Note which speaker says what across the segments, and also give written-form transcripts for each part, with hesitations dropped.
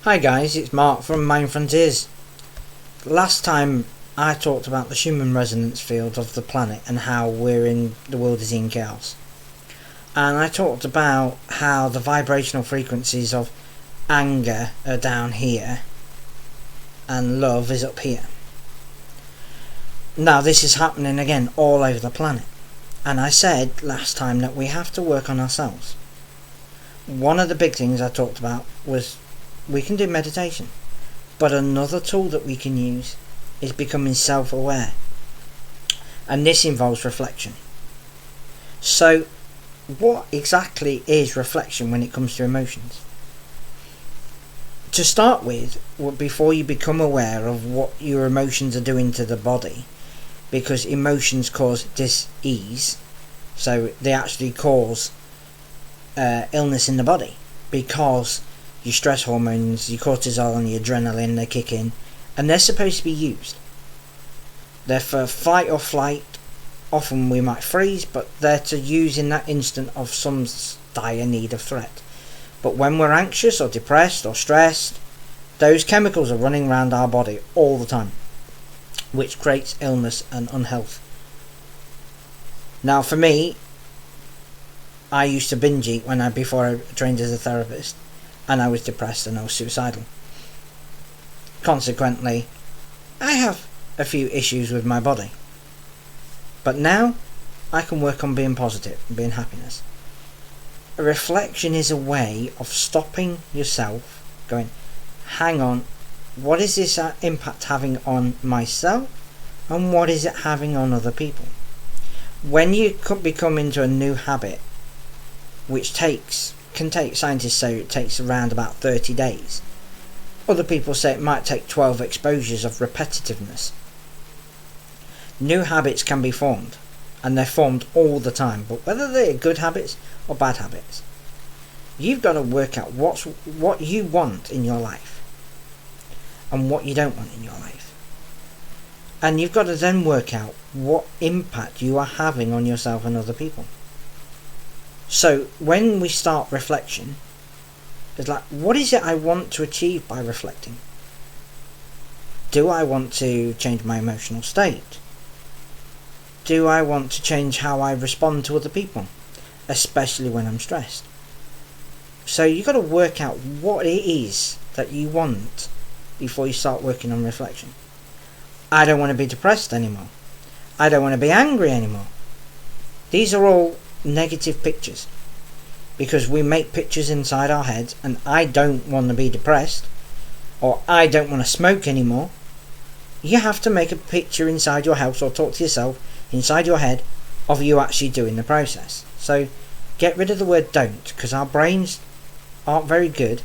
Speaker 1: Hi guys, it's Mark from Mind Frontiers. Last time I talked about the Schumann resonance field of the planet and how the world is in chaos. And I talked about how the vibrational frequencies of anger are down here and love is up here. Now this is happening again all over the planet. And I said last time that we have to work on ourselves. One of the big things I talked about was we can do meditation, but another tool that we can use is becoming self-aware, and this involves reflection. So what exactly is reflection when it comes to emotions? To start with, before you become aware of what your emotions are doing to the body, because emotions cause dis-ease, so they actually cause illness in the body, because your stress hormones, your cortisol and your adrenaline, they kick in, and they're supposed to be used. They're for fight or flight. Often we might freeze, but they're to use in that instant of some dire need of threat. But when we're anxious or depressed or stressed, those chemicals are running around our body all the time, which creates illness and unhealth. Now for me, I used to binge eat before I trained as a therapist, and I was depressed and I was suicidal. Consequently, I have a few issues with my body. But now, I can work on being positive and being happiness. A reflection is a way of stopping yourself, going, hang on, what is this impact having on myself, and what is it having on other people? When you could become into a new habit, which scientists say it takes around about 30 days. Other people say it might take 12 exposures of repetitiveness. New habits can be formed, and they're formed all the time, but whether they're good habits or bad habits, you've got to work out what you want in your life and what you don't want in your life. And you've got to then work out what impact you are having on yourself and other people. So when we start reflection, it's like, what is it I want to achieve by reflecting? Do I want to change my emotional state? Do I want to change how I respond to other people, especially when I'm stressed? So you've got to work out what it is that you want before you start working on reflection. I don't want to be depressed anymore. I don't want to be angry anymore. These are all negative pictures, because we make pictures inside our heads, and I don't want to be depressed, or I don't want to smoke anymore. You have to make a picture inside your house, or talk to yourself inside your head of you actually doing the process. So get rid of the word don't, because our brains aren't very good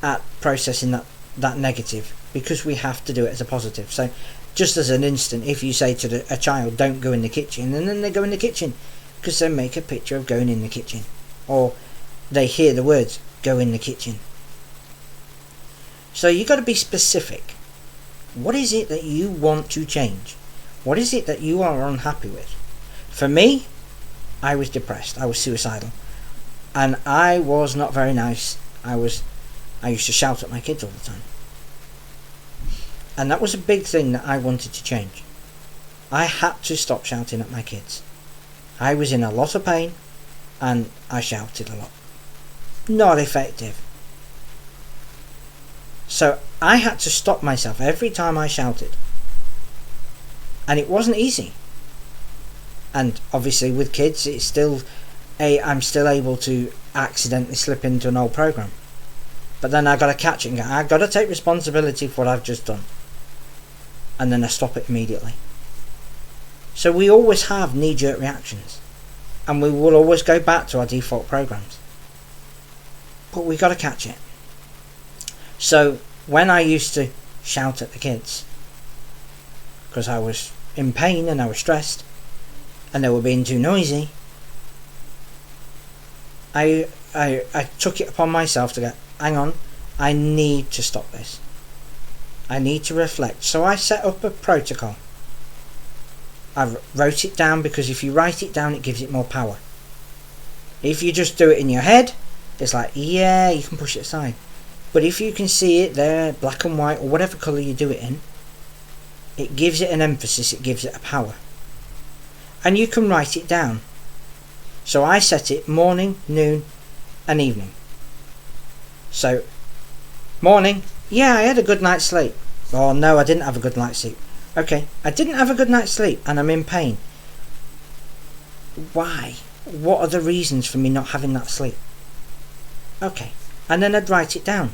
Speaker 1: at processing that negative, because we have to do it as a positive. So just as an instant, if you say to a child, don't go in the kitchen, and then they go in the kitchen, because they make a picture of going in the kitchen, or they hear the words go in the kitchen. So you've got to be specific. What is it that you want to change? What is it that you are unhappy with? For me, I was depressed. I was suicidal, and I was not very nice. I used to shout at my kids all the time, and that was a big thing that I wanted to change. I had to stop shouting at my kids. I was in a lot of pain, and I shouted a lot. Not effective. So I had to stop myself every time I shouted. And it wasn't easy. And obviously with kids, I'm still able to accidentally slip into an old program. But then I got to catch it and go, I got to take responsibility for what I've just done. And then I stop it immediately. So we always have knee-jerk reactions, and we will always go back to our default programs. But we got to catch it. So when I used to shout at the kids, because I was in pain and I was stressed, and they were being too noisy, I took it upon myself to go, hang on, I need to stop this. I need to reflect. So I set up a protocol. I wrote it down, because if you write it down, it gives it more power. If you just do it in your head, it's like, yeah, you can push it aside. But if you can see it there, black and white, or whatever colour you do it in, it gives it an emphasis, it gives it a power. And you can write it down. So I set it morning, noon and evening. So, morning, yeah, I had a good night's sleep. Oh no, I didn't have a good night's sleep. Okay, I didn't have a good night's sleep and I'm in pain. Why? What are the reasons for me not having that sleep? Okay, and then I'd write it down.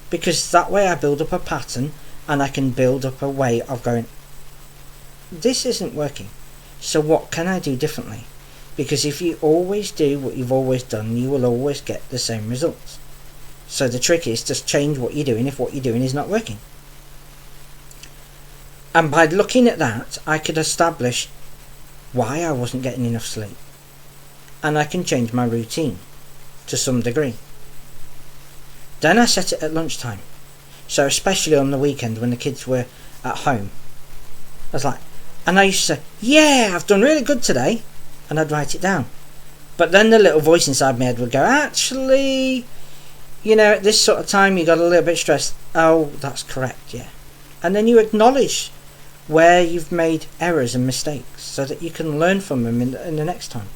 Speaker 1: Because that way I build up a pattern and I can build up a way of going, this isn't working. So what can I do differently? Because if you always do what you've always done, you will always get the same results. So the trick is to change what you're doing if what you're doing is not working. And by looking at that, I could establish why I wasn't getting enough sleep. And I can change my routine to some degree. Then I set it at lunchtime. So especially on the weekend when the kids were at home. I was like, and I used to say, yeah, I've done really good today. And I'd write it down. But then the little voice inside my head would go, actually, at this sort of time you got a little bit stressed. Oh, that's correct, yeah. And then you acknowledge where you've made errors and mistakes so that you can learn from them in the next time.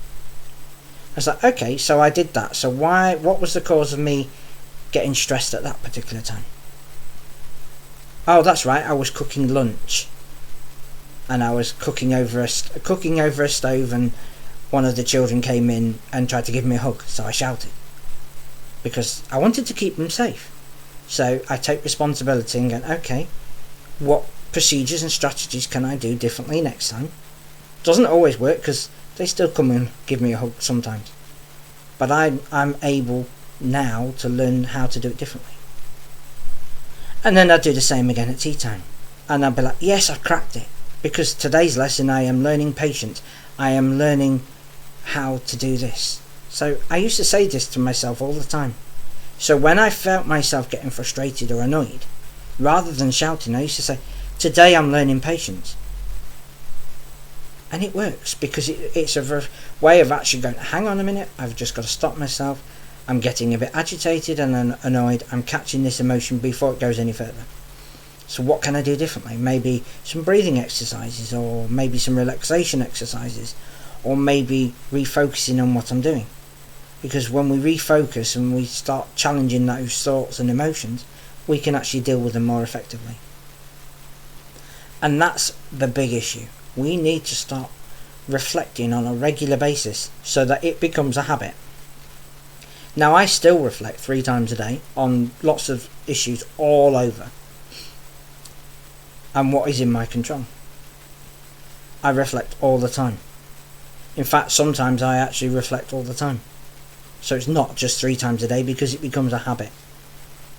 Speaker 1: I was like, okay, so I did that. So what was the cause of me getting stressed at that particular time? Oh, that's right, I was cooking lunch. And I was cooking over a stove, and one of the children came in and tried to give me a hug, so I shouted. Because I wanted to keep them safe. So I take responsibility and go, okay, what procedures and strategies can I do differently next time? Doesn't always work because they still come and give me a hug sometimes. But I'm able now to learn how to do it differently. And then I'd do the same again at tea time. And I'd be like, yes, I've cracked it. Because today's lesson I am learning patience. I am learning how to do this. So I used to say this to myself all the time. So when I felt myself getting frustrated or annoyed, rather than shouting, I used to say, today I'm learning patience. And it works because it's a way of actually going, hang on a minute, I've just got to stop myself. I'm getting a bit agitated and annoyed. I'm catching this emotion before it goes any further. So what can I do differently? Maybe some breathing exercises, or maybe some relaxation exercises, or maybe refocusing on what I'm doing. Because when we refocus and we start challenging those thoughts and emotions, we can actually deal with them more effectively. And that's the big issue. We need to start reflecting on a regular basis so that it becomes a habit. Now, I still reflect 3 times a day on lots of issues all over. And what is in my control. I reflect all the time. In fact, sometimes I actually reflect all the time. So it's not just 3 times a day because it becomes a habit.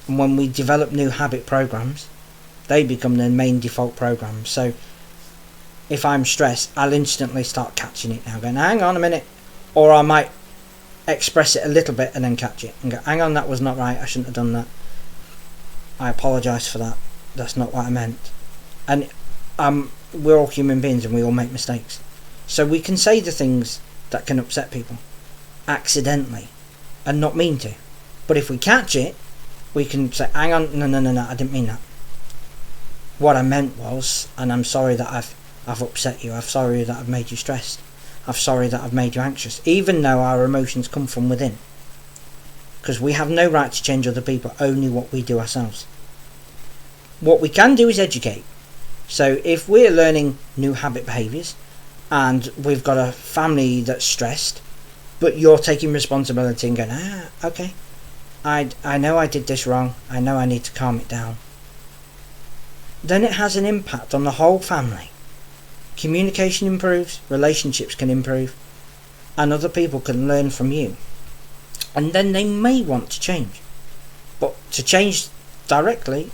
Speaker 1: And when we develop new habit programs, they become the main default program. So if I'm stressed, I'll instantly start catching it now, going, hang on a minute. Or I might express it a little bit and then catch it and go, hang on, that was not right, I shouldn't have done that. I apologise for that. That's not what I meant. And we're all human beings and we all make mistakes. So we can say the things that can upset people accidentally and not mean to. But if we catch it, we can say, hang on, no, I didn't mean that. What I meant was, and I'm sorry that I've upset you, I'm sorry that I've made you stressed, I'm sorry that I've made you anxious, even though our emotions come from within. Because we have no right to change other people, only what we do ourselves. What we can do is educate. So if we're learning new habit behaviours and we've got a family that's stressed, but you're taking responsibility and going, okay, I know I did this wrong, I know I need to calm it down, then it has an impact on the whole family. Communication improves, relationships can improve, and other people can learn from you. And then they may want to change. But to change directly,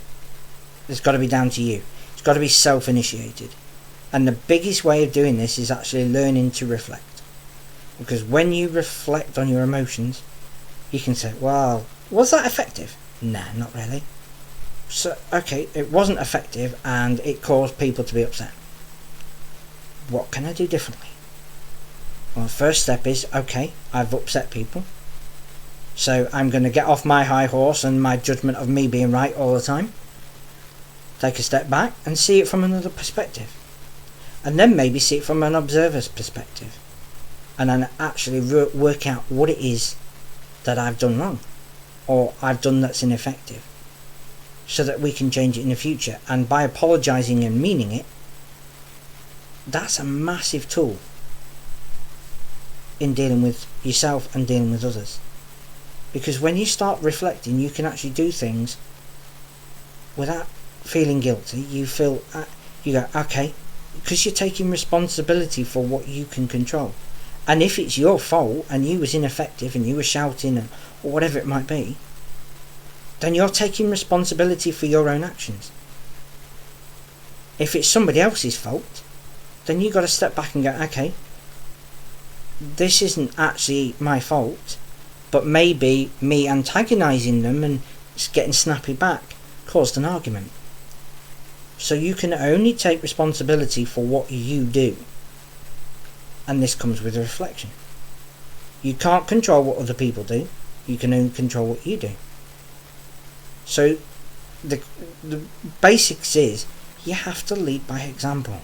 Speaker 1: it's got to be down to you. It's got to be self-initiated. And the biggest way of doing this is actually learning to reflect. Because when you reflect on your emotions, you can say, well, was that effective? Nah, not really. So, okay, it wasn't effective and it caused people to be upset. What can I do differently? Well, the first step is, okay, I've upset people. So I'm going to get off my high horse and my judgment of me being right all the time. Take a step back and see it from another perspective. And then maybe see it from an observer's perspective. And then actually work out what it is that I've done wrong. Or I've done that's ineffective. So that we can change it in the future. And by apologising and meaning it, that's a massive tool in dealing with yourself and dealing with others. Because when you start reflecting, you can actually do things without feeling guilty. You go, okay, because you're taking responsibility for what you can control. And if it's your fault and you was ineffective and you were shouting or whatever it might be, then you're taking responsibility for your own actions. If it's somebody else's fault, then you got to step back and go, okay, this isn't actually my fault, but maybe me antagonising them and getting snappy back caused an argument. So you can only take responsibility for what you do. And this comes with a reflection. You can't control what other people do. You can only control what you do. So the basics is you have to lead by example.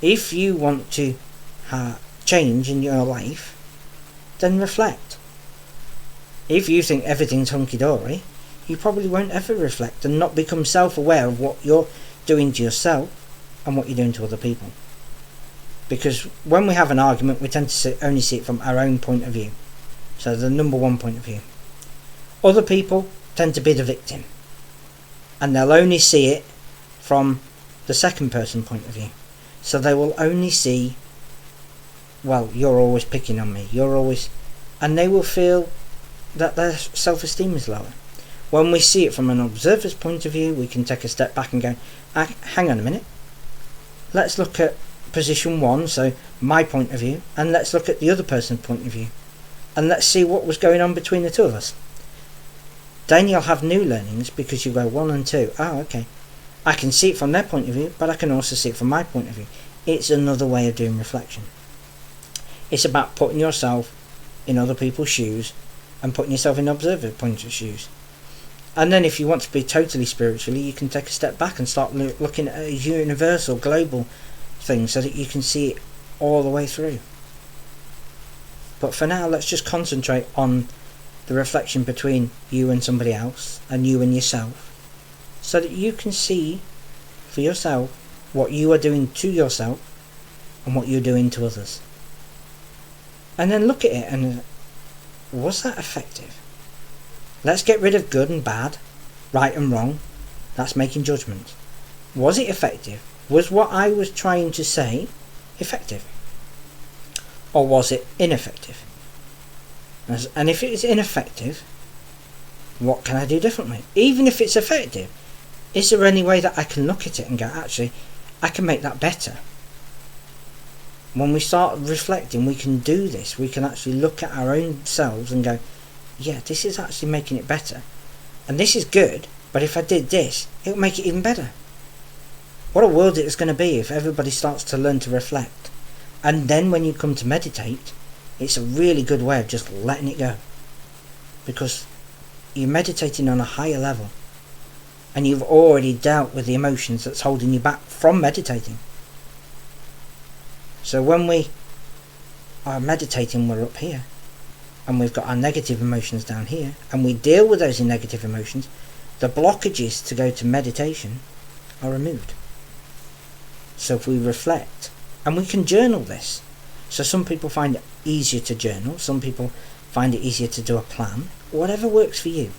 Speaker 1: If you want to change in your life, then reflect. If you think everything's hunky-dory, you probably won't ever reflect and not become self-aware of what you're doing to yourself and what you're doing to other people. Because when we have an argument, we tend to only see it from our own point of view. So the number one point of view. Other people tend to be the victim. And they'll only see it from the second person point of view. So they will only see, well, you're always picking on me. And they will feel that their self-esteem is lower. When we see it from an observer's point of view, we can take a step back and go, hang on a minute. Let's look at position one, so my point of view, and let's look at the other person's point of view. And let's see what was going on between the two of us. Then you'll have new learnings because you go 1 and 2. Oh, okay. I can see it from their point of view, but I can also see it from my point of view. It's another way of doing reflection. It's about putting yourself in other people's shoes and putting yourself in observer point of shoes. And then if you want to be totally spiritually, you can take a step back and start looking at a universal, global thing so that you can see it all the way through. But for now, let's just concentrate on the reflection between you and somebody else and you and yourself, so that you can see for yourself what you are doing to yourself and what you're doing to others. And then look at it and, was that effective? Let's get rid of good and bad, right and wrong. That's making judgments. Was it effective? Was what I was trying to say effective? Or was it ineffective? And if it is ineffective, what can I do differently? Even if it's effective, is there any way that I can look at it and go, actually, I can make that better? When we start reflecting, we can do this. We can actually look at our own selves and go, yeah, this is actually making it better. And this is good, but if I did this, it would make it even better. What a world it is going to be if everybody starts to learn to reflect. And then when you come to meditate, it's a really good way of just letting it go. Because you're meditating on a higher level. And you've already dealt with the emotions that's holding you back from meditating. So when we are meditating, we're up here. And we've got our negative emotions down here. And we deal with those negative emotions. The blockages to go to meditation are removed. So if we reflect, and we can journal this. So some people find it easier to journal. Some people find it easier to do a plan. Whatever works for you.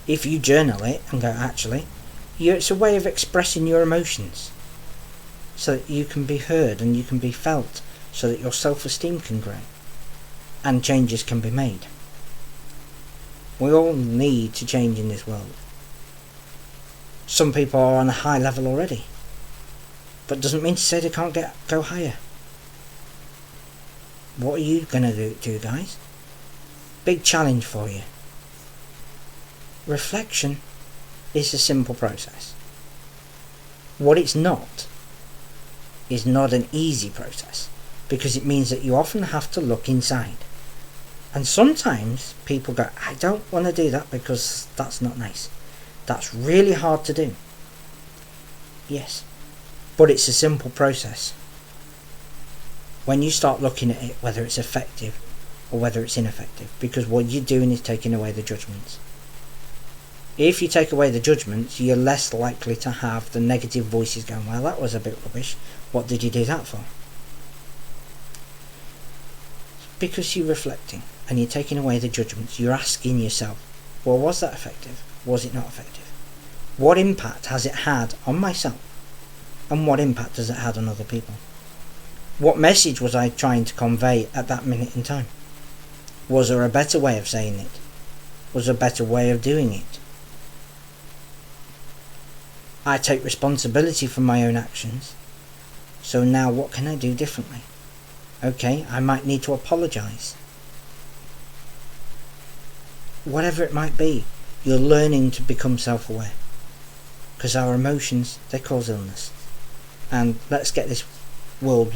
Speaker 1: If you journal it and go, actually, it's a way of expressing your emotions. So that you can be heard and you can be felt. So that your self-esteem can grow. And changes can be made. We all need to change in this world. Some people are on a high level already. But doesn't mean to say they can't go higher. What are you going to do, guys? Big challenge for you. Reflection is a simple process. What it's not is not an easy process, because it means that you often have to look inside. And sometimes people go, I don't want to do that because that's not nice. That's really hard to do. Yes, but it's a simple process. When you start looking at it, whether it's effective or whether it's ineffective, because what you're doing is taking away the judgments. If you take away the judgments, you're less likely to have the negative voices going, well, that was a bit rubbish. What did you do that for? Because you're reflecting and you're taking away the judgments. You're asking yourself, well, was that effective? Was it not effective? What impact has it had on myself? And what impact has it had on other people? What message was I trying to convey at that minute in time? Was there a better way of saying it? Was there a better way of doing it? I take responsibility for my own actions. So now what can I do differently? Okay, I might need to apologise. Whatever it might be, you're learning to become self-aware. Because our emotions, they cause illness. And let's get this world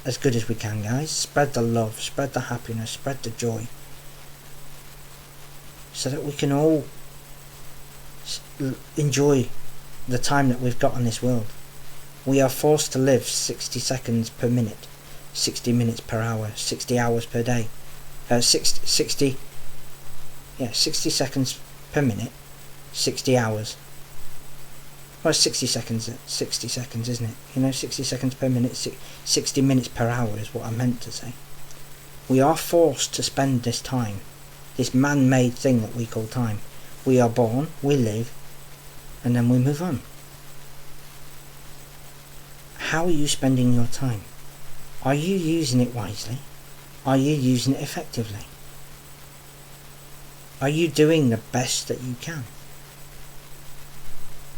Speaker 1: as good as we can, guys. Spread the love, spread the happiness, spread the joy. So that we can all enjoy the time that we've got on this world. We are forced to live 60 seconds per minute, 60 minutes per hour, 60 hours per day. 60 seconds per minute, 60 hours. Well, 60 seconds, isn't it? 60 seconds per minute, 60 minutes per hour is what I meant to say. We are forced to spend this time, this man-made thing that we call time. We are born, we live, and then we move on. How are you spending your time? Are you using it wisely? Are you using it effectively? Are you doing the best that you can?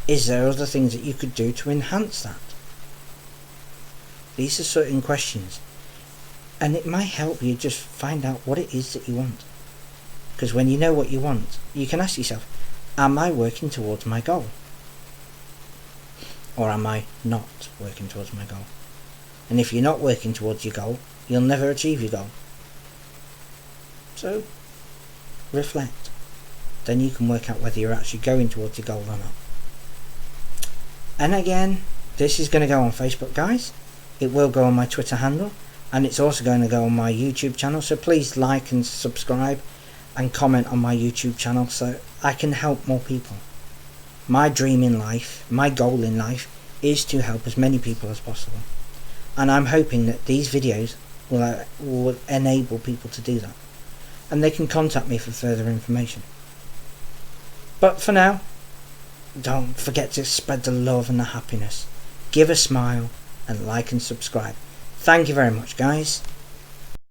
Speaker 1: Is there other things that you could do to enhance that? These are certain questions, and it might help you just find out what it is that you want. Because when you know what you want, you can ask yourself, am I working towards my goal? Or am I not working towards my goal? And if you're not working towards your goal, you'll never achieve your goal. So, reflect. Then you can work out whether you're actually going towards your goal or not. And again, this is going to go on Facebook, guys. It will go on my Twitter handle, and it's also going to go on my YouTube channel. So please like and subscribe and comment on my YouTube channel so I can help more people. My dream in life, my goal in life, is to help as many people as possible. And I'm hoping that these videos will enable people to do that. And they can contact me for further information. But for now, don't forget to spread the love and the happiness. Give a smile and like and subscribe. Thank you very much, guys.